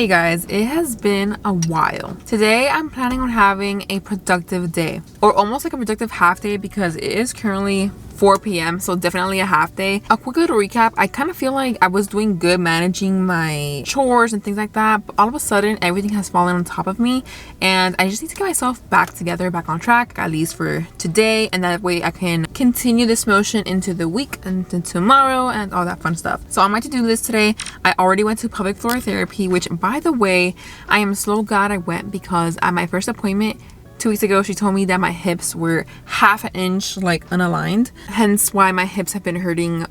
Hey guys, it has been a while. Today I'm planning on having a productive day, or almost like a productive half day, because it is currently 4 p.m. so definitely a half day. A quick little recap: I kind of feel like I was doing good managing my chores and things like that, but all of a sudden everything has fallen on top of me and I just need to get myself back together, back on track, at least for today, and that way I can continue this motion into the week and into tomorrow and all that fun stuff. So on my to-do list today, I already went to pelvic floor therapy, which by the way, I am so glad I went, because at my first appointment 2 weeks ago, she told me that my hips were half an inch like unaligned, hence why my hips have been hurting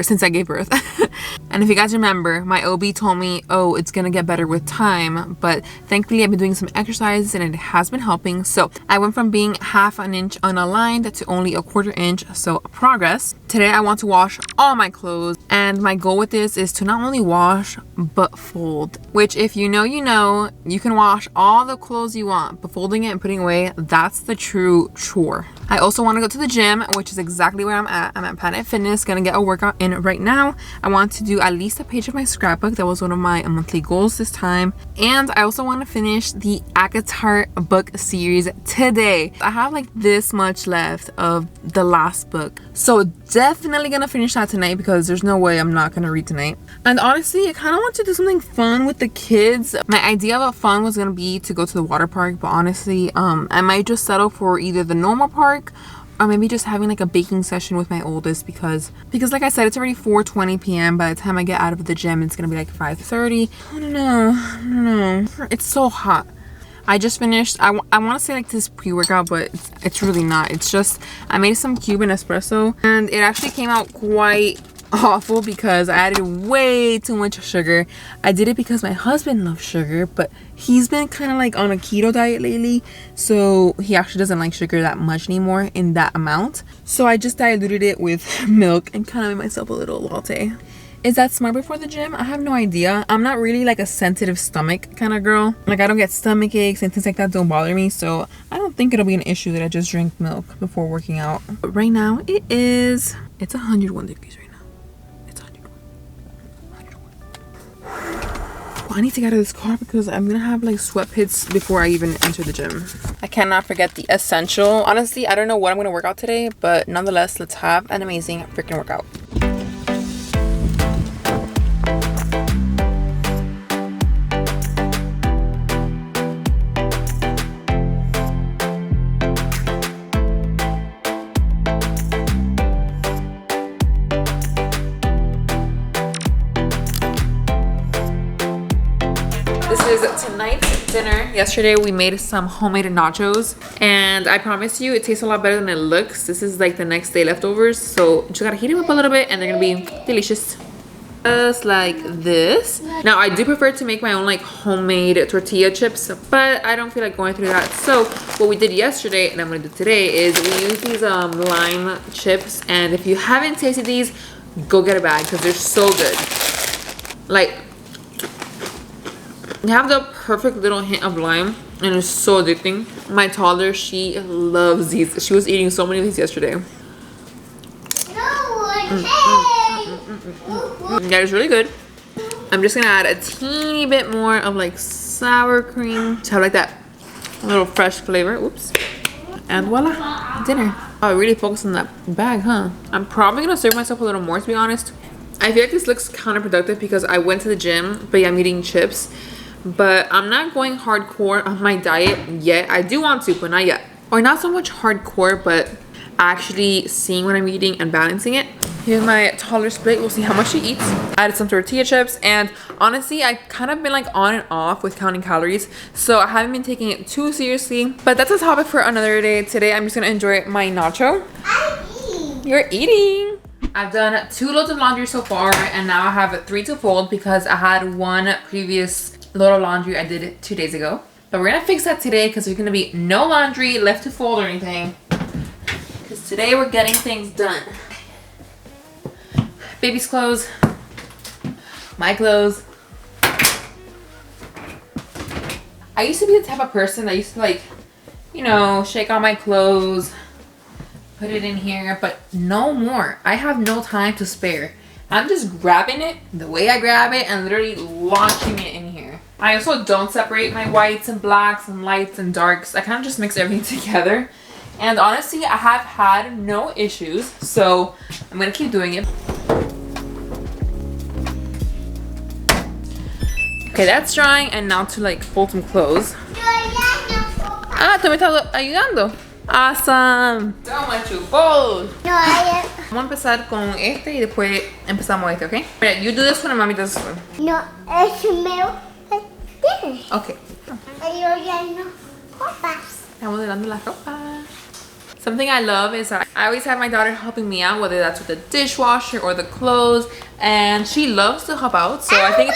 since I gave birth. And if you guys remember, my OB told me, oh, it's gonna get better with time, but thankfully I've been doing some exercises and it has been helping. So I went from being half an inch unaligned to only a quarter inch, so progress. Today I want to wash all my clothes, and my goal with this is to not only wash but fold, which if you know, you know, you can wash all the clothes you want, but folding it and putting away, that's the true chore. I also want to go to the gym, which is exactly where I'm at Planet Fitness, gonna get a workout in right now. I want to do at least a page of my scrapbook. That was one of my monthly goals this time. And I also want to finish the ACOSAF book series today. I have like this much left of the last book, so definitely gonna finish that tonight, because there's no way I'm not gonna read tonight. And honestly, I kind of want to do something fun with the kids. My idea of fun was gonna be to go to the water park, but honestly, I might just settle for either the normal park or maybe just having like a baking session with my oldest, because like I said, it's already 4:20 p.m. By the time I get out of the gym, it's gonna be like 5:30. I don't know. It's so hot. I just finished, I want to say like this pre-workout, but it's really not. It's just, I made some Cuban espresso and it actually came out quite awful because I added way too much sugar. I did it because my husband loves sugar, but he's been kind of like on a keto diet lately, so he actually doesn't like sugar that much anymore in that amount. So I just diluted it with milk and kind of made myself a little latte. Is that smart before the gym? I have no idea. I'm not really like a sensitive stomach kind of girl. Like I don't get stomach aches and things like that don't bother me, so I don't think it'll be an issue that I just drink milk before working out. But right now it's 101 degrees right now. It's 101. I need to get out of this car because I'm gonna have like sweat pits before I even enter the gym. I cannot forget the essential. Honestly, I don't know what I'm gonna work out today, but nonetheless, let's have an amazing freaking workout. This is tonight's dinner. Yesterday we made some homemade nachos, and I promise you it tastes a lot better than it looks. This is like the next day leftovers, so just gotta heat them up a little bit and they're gonna be delicious. Just like this. Now I do prefer to make my own like homemade tortilla chips, but I don't feel like going through that. So what we did yesterday and I'm gonna do today is we use these lime chips, and if you haven't tasted these, go get a bag because they're so good. Like, they have the perfect little hint of lime and it's so addicting. My toddler, she loves these. She was eating so many of these yesterday. Yeah, it's really good. I'm just gonna add a teeny bit more of like sour cream to have like that little fresh flavor. Oops. And voila, dinner. Oh, I really focused on that bag, huh? I'm probably gonna serve myself a little more, to be honest. I feel like this looks counterproductive because I went to the gym, but yeah, I'm eating chips. But I'm not going hardcore on my diet yet. I do want to, but not yet. Or not so much hardcore, but actually seeing what I'm eating and balancing it. Here's my toddler's plate. We'll see how much she eats. I added some tortilla chips, and honestly, I kind of been like on and off with counting calories, so I haven't been taking it too seriously. But that's a topic for another day. Today, I'm just gonna enjoy my nacho. You're eating. I've done 2 loads of laundry so far, and now I have 3 to fold because I had one previous load of laundry I did 2 days ago. But we're gonna fix that today because there's gonna be no laundry left to fold or anything, because today we're getting things done. Baby's clothes, my clothes. I used to be the type of person that used to like, you know, shake out my clothes, put it in here, but no more. I have no time to spare. I'm just grabbing it the way I grab it and literally launching it in here. I also don't separate my whites and blacks and lights and darks. I kind of just mix everything together. And honestly, I have had no issues. So I'm going to keep doing it. Okay, that's drying. And now to like fold some clothes. Ah, tú me estás ayudando. Awesome. So much to fold. Vamos a empezar con este y después empezamos este, ¿ok? Mira, you do this one and mommy does this one. No, es mío. Okay. Yo ya no copas. Estamos doblando la ropa. Something I love is that I always have my daughter helping me out, whether that's with the dishwasher or the clothes, and she loves to help out. So I think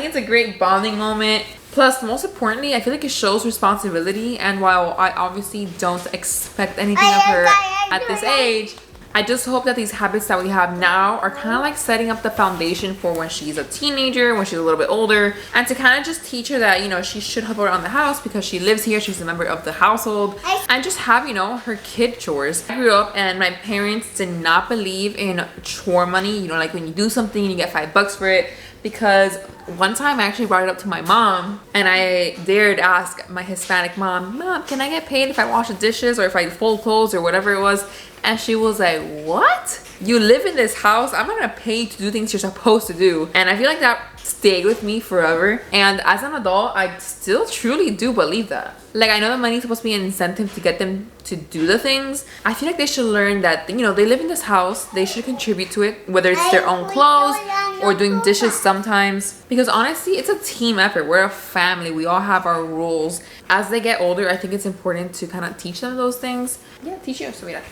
it's a great bonding moment. Plus, most importantly, I feel like it shows responsibility. And while I obviously don't expect anything of her at this age, I just hope that these habits that we have now are kind of like setting up the foundation for when she's a teenager, when she's a little bit older, and to kind of just teach her that, you know, she should help around the house because she lives here, she's a member of the household, and just have, you know, her kid chores. I grew up and my parents did not believe in chore money, you know, like when you do something and you get $5 for it, because one time I actually brought it up to my mom and I dared ask my Hispanic mom, can I get paid if I wash the dishes or if I fold clothes or whatever it was? And she was like, what? You live in this house? I'm not gonna pay you to do things you're supposed to do. And I feel like that stayed with me forever. And as an adult, I still truly do believe that. Like, I know the money is supposed to be an incentive to get them to do the things. I feel like they should learn that, you know, they live in this house, they should contribute to it, whether it's their own clothes or doing dishes sometimes. Because honestly, it's a team effort. We're a family. We all have our roles. As they get older, I think it's important to kind of teach them those things. Yeah, teach you. So, mira,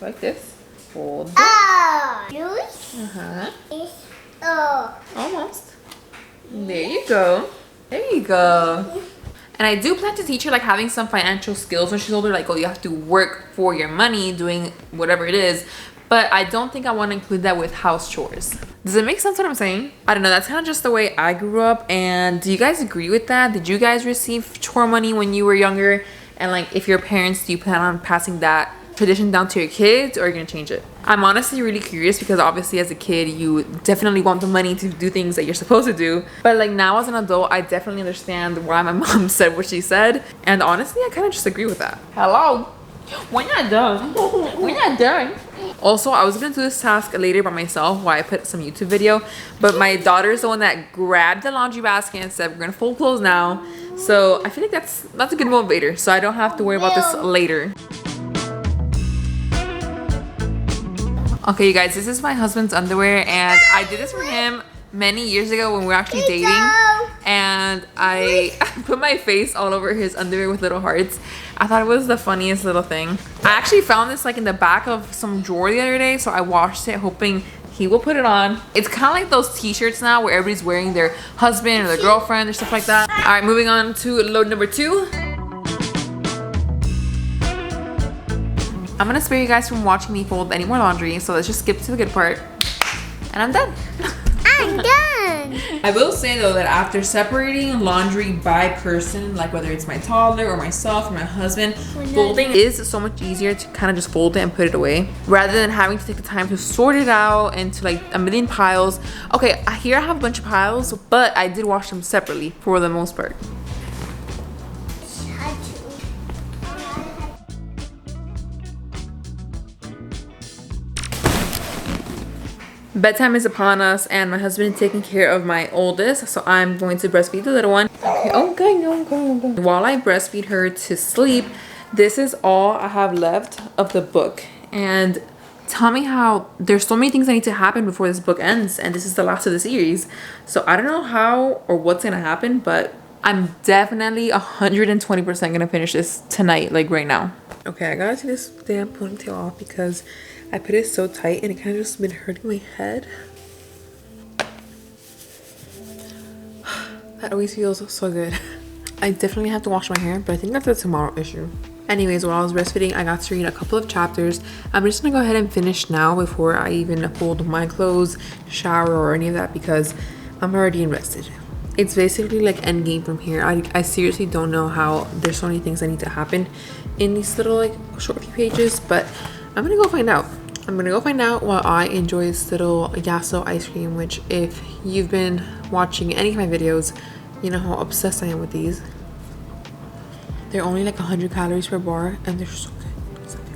like this. Fold it. Almost. There you go. There you go. And I do plan to teach her like having some financial skills when she's older, like, oh, you have to work for your money doing whatever it is. But I don't think I want to include that with house chores. Does it make sense what I'm saying? I don't know, that's kind of just the way I grew up. And do you guys agree with that? Did you guys receive chore money when you were younger? And like, if your parents, do you plan on passing that tradition down to your kids, or are you gonna change it? I'm honestly really curious because obviously as a kid you definitely want the money to do things that you're supposed to do, but like now as an adult I definitely understand why my mom said what she said, and honestly I kind of just agree with that. Hello, we're not done. We're not done. Also, I was gonna do this task later by myself while I put some YouTube video, but my daughter is the one that grabbed the laundry basket and said we're gonna fold clothes now. So I feel like that's a good motivator, so I don't have to worry about this later. Okay, you guys, this is my husband's underwear, and I did this for him many years ago when we were actually dating, and I put my face all over his underwear with little hearts. I thought it was the funniest little thing. I actually found this like in the back of some drawer the other day, so I washed it hoping he will put it on. It's kind of like those t-shirts now where everybody's wearing their husband or their girlfriend or stuff like that. All right, moving on to load number 2. I'm gonna spare you guys from watching me fold any more laundry, so let's just skip to the good part. And I'm done. I'm done. I will say though that after separating laundry by person, like whether it's my toddler or myself or my husband, folding is so much easier to kind of just fold it and put it away rather than having to take the time to sort it out into like a million piles. Okay, here I have a bunch of piles, but I did wash them separately for the most part. Bedtime is upon us and my husband is taking care of my oldest, so I'm going to breastfeed the little one. Okay, okay, no. While I breastfeed her to sleep, this is all I have left of the book. And tell me how there's so many things that need to happen before this book ends, and this is the last of the series. So I don't know how or what's gonna happen, but I'm definitely 120% gonna finish this tonight, like right now. Okay, I gotta take this damn ponytail off because I put it so tight and it kind of just been hurting my head. That always feels so good. I definitely have to wash my hair, but I think that's a tomorrow issue. Anyways, while I was breastfeeding, I got to read a couple of chapters. I'm just gonna go ahead and finish now before I even fold my clothes, shower, or any of that because I'm already invested. It's basically like endgame from here. I seriously don't know how there's so many things that need to happen in these little like short few pages, but I'm gonna go find out. I'm gonna go find out while I enjoy this little Yasso ice cream, which if you've been watching any of my videos, You know how obsessed I am with these. They're only like 100 calories per bar and they're so good. So good.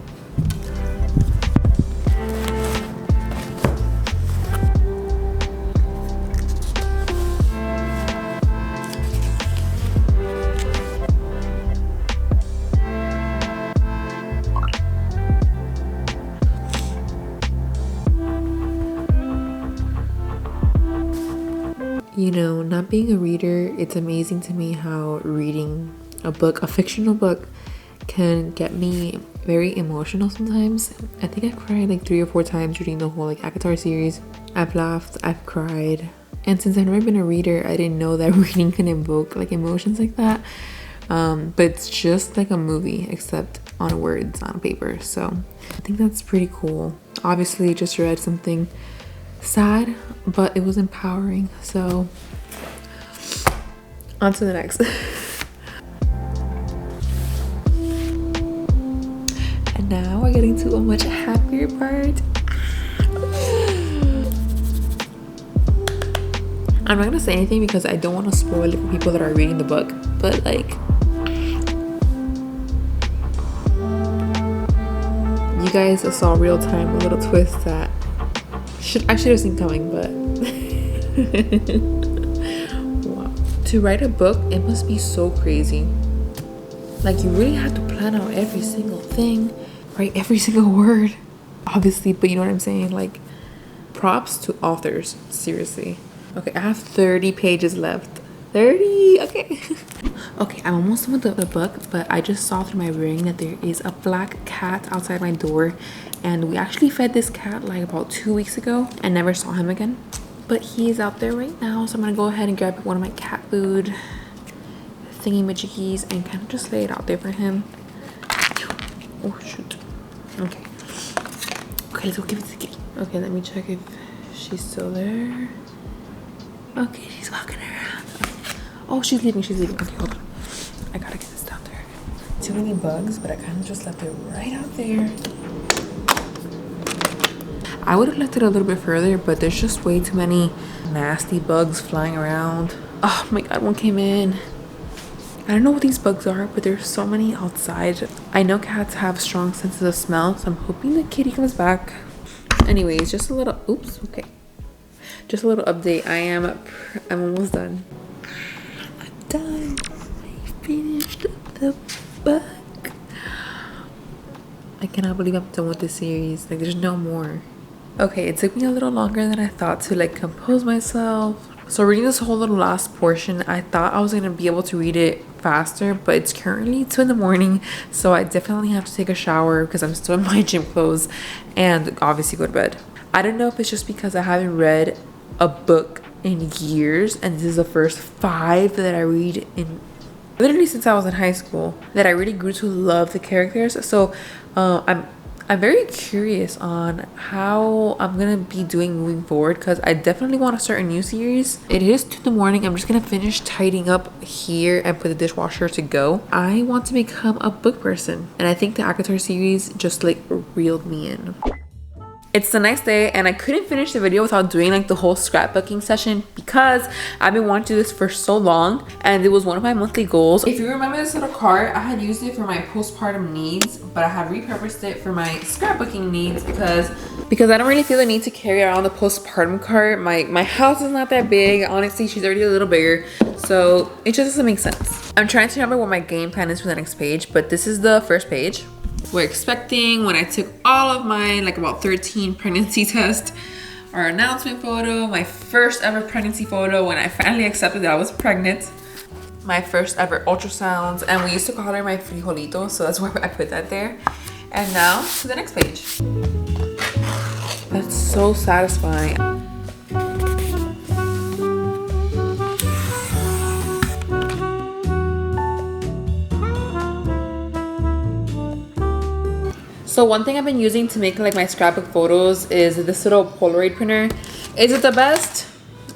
You know, not being a reader, it's amazing to me how reading a book, a fictional book, can get me very emotional sometimes. I think I've cried like 3 or 4 times reading the whole like ACOSAF series. I've laughed, I've cried. And since I've never been a reader, I didn't know that reading can evoke like emotions like that. But it's just like a movie, except on words on paper. So I think that's pretty cool. Obviously, just read something sad, but it was empowering. So on to the next. And now we're getting to a much happier part. I'm not gonna say anything because I don't want to spoil it for people that are reading the book, but like, you guys saw real time a little twist that I should have seen coming, but wow. To write a book, it must be so crazy. Like, you really have to plan out every single thing, write every single word, obviously, but you know what I'm saying? Like, props to authors, seriously. Okay, I have 30 pages left. 30, okay. Okay, I'm almost done with the book, but I just saw through my ring that there is a black cat outside my door, and we actually fed this cat like about 2 weeks ago and never saw him again. But he is out there right now, so I'm gonna go ahead and grab one of my cat food thingy-majiggies and kind of just lay it out there for him. Oh shoot. Okay. Okay, let's go give it to the kitty. Okay, let me check if she's still there. Okay, she's walking around. Oh, she's leaving, she's leaving. Okay, hold on. I gotta get this down there. Too many bugs, but I kind of just left it right out there. I would have left it a little bit further, but there's just way too many nasty bugs flying around. Oh my god, one came in. I don't know what these bugs are, but there's so many outside. I know cats have strong senses of smell, so I'm hoping the kitty comes back. Anyways, just a little, oops, okay. Just a little update. I'm almost done. I'm done. I finished the book. I cannot believe I'm done with this series. Like, there's no more. Okay, it took me a little longer than I thought to like compose myself. So reading this whole little last portion, I thought I was gonna be able to read it faster, but it's currently 2 in the morning, so I definitely have to take a shower because I'm still in my gym clothes and obviously go to bed. I don't know if it's just because I haven't read a book in years, and this is the first 5 that I read in literally since I was in high school, that I really grew to love the characters. So I'm very curious on how I'm gonna be doing moving forward, because I definitely want to start a new series. It is 2 in the morning. I'm just gonna finish tidying up here and put the dishwasher to go. I want to become a book person, and I think the ACOSAF series just like reeled me in. It's the next day and I couldn't finish the video without doing like the whole scrapbooking session because I've been wanting to do this for so long and it was one of my monthly goals. If you remember this little cart, I had used it for my postpartum needs, but I have repurposed it for my scrapbooking needs because I don't really feel the need to carry around the postpartum cart. My house is not that big. Honestly, she's already a little bigger, so it just doesn't make sense. I'm trying to remember what my game plan is for the next page, but this is the first page. We're expecting, when I took all of my like about 13 pregnancy tests, our announcement photo, my first ever pregnancy photo when I finally accepted that I was pregnant, my first ever ultrasounds, and we used to call her my frijolito, so that's why I put that there. And now to the next page. That's so satisfying. So one thing I've been using to make like my scrapbook photos is this little Polaroid printer. Is it the best?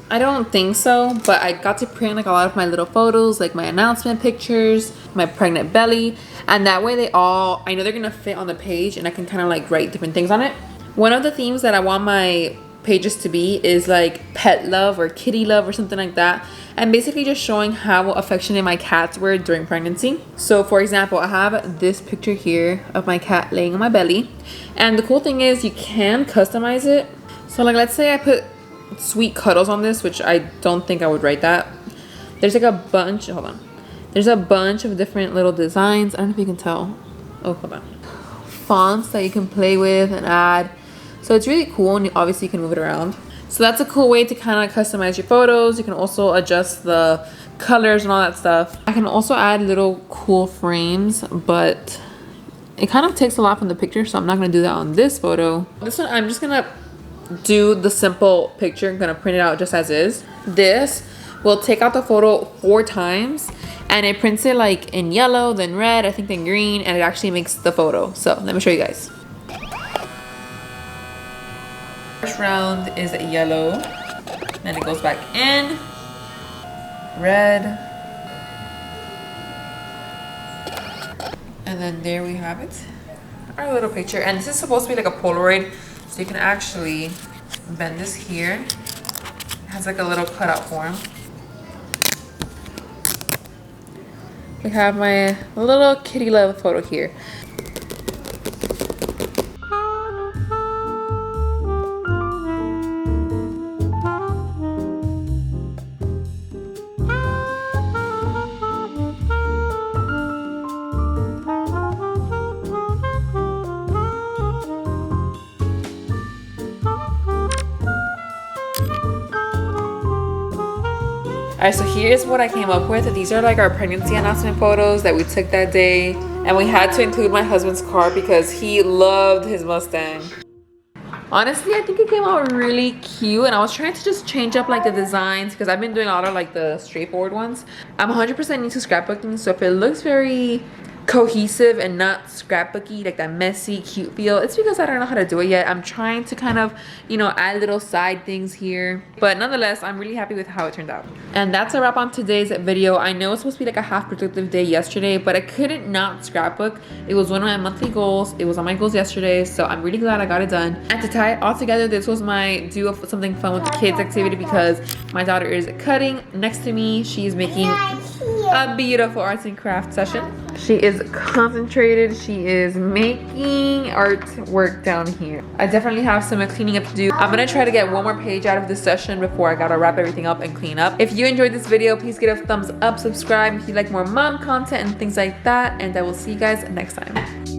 I don't think so, but I got to print like a lot of my little photos, like my announcement pictures, my pregnant belly, and that way they all, I know they're gonna fit on the page and I can kind of like write different things on it. One of the themes that I want my pages to be is like pet love or kitty love or something like that, and basically just showing how affectionate my cats were during pregnancy. So for example, I have this picture here of my cat laying on my belly, and the cool thing is you can customize it. So like, let's say I put sweet cuddles on this, which I don't think I would write that. There's like a bunch, hold on, there's a bunch of different little designs. I don't know if you can tell. Oh, hold on. Fonts that you can play with and add. So it's really cool, and obviously you can move it around. So that's a cool way to kind of customize your photos. You can also adjust the colors and all that stuff. I can also add little cool frames, but it kind of takes a lot from the picture, so I'm not gonna do that on this photo. This one, I'm just gonna do the simple picture. I'm gonna print it out just as is. This will take out the photo 4 times, and it prints it like in yellow, then red, I think then green, and it actually makes the photo. So let me show you guys. First round is yellow, then it goes back in, red, and then there we have it, our little picture. And this is supposed to be like a Polaroid, so you can actually bend this here. It has like a little cutout form. We have my little kitty love photo here. Alright, so here's what I came up with. These are like our pregnancy announcement photos that we took that day. And we had to include my husband's car because he loved his Mustang. Honestly, I think it came out really cute, and I was trying to just change up like the designs because I've been doing a lot of like the straightforward ones. I'm 100% into scrapbooking, so if it looks very cohesive and not scrapbooky, like that messy cute feel, it's because I don't know how to do it yet. I'm trying to kind of, you know, add little side things here, but nonetheless I'm really happy with how it turned out. And that's a wrap on today's video. I know it's supposed to be like a half productive day yesterday, but I couldn't not scrapbook. It was one of my monthly goals. It was on my goals yesterday, so I'm really glad I got it done. And to tie it all together, this was my do something fun with the kids activity because my daughter is cutting next to me. She's making a beautiful arts and crafts session. She is concentrated. She is making artwork down here. I definitely have some cleaning up to do. I'm gonna try to get one more page out of this session before I gotta wrap everything up and clean up. If you enjoyed this video, please give it a thumbs up, subscribe if you like more mom content and things like that, and I will see you guys next time.